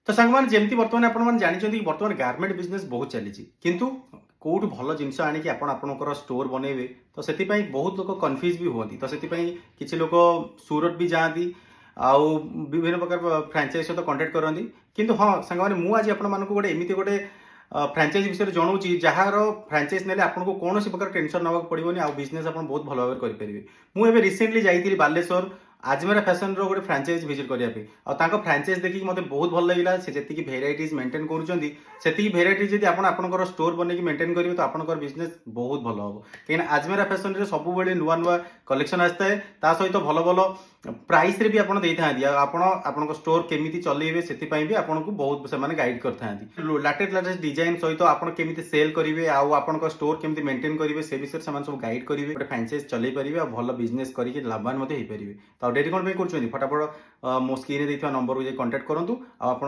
तो सांगमान जेमती वर्तमान आपण माने जानिचंती वर्तमान गारमेंट बिजनेस बहुत चली किंतु कोउठ भल जिनस आनिकी आपण आपणकर स्टोर बनइबे तो सेति बहुत लोक कन्फ्यूज भी हुआ तो सेति किछि लोक सूरत भी जाती आउ विभिन्न प्रकार फ्रांचाइज सहित कंटाक्ट करती किंतु हाँ सांग मैंने मुझे आपण मानक गोटे एमती गोटे फ्रांचाइज विषय जनाऊँगी जार फ्रांचाइज ने आपको कौन प्रकार टेंशन नवा पड़ोनी आ बिजनेस आप बहुत भल भाव करेंगे। मुझे रिसेंटली जाइए बालेश्वर आजमेरा फैशन रो गोटे फ्रांचाइज विजिट करने फ्रांचाइज देखिए मत बहुत भल लगे से जी भेराइटीज मेंटेन करी भेराइटीज जब आपंकर स्टोर बनई मेंटेन करेंगे तो आपंकर बिजनेस बहुत भल हम कहीं आजमेरा फैशन रे सब नुआ नुआ कलेक्शन आसता है सहित भल भल प्राइस रे भी आपन देइथांती आपण स्टोर केमिति चलेबे सेति भी आपन को बहुत से गाइड करथांती लाटेस्ट लाटेस्ट डिजाइन सहित आपन केमिति सेल करिवे आउ आपन स्टोर केमिति मेंटेन करिवे से विषय से सब गाइड करिवे गोटे फ्रांचाइज चलै परिवे आ भल बिजनेस करके लाभवान मध्ये हेइ परिवे तो डेरी कोन पे करछोनी फटाफट मो स्क्रीन रे देइथवा नंबर को जे कांटेक्ट करंतु आ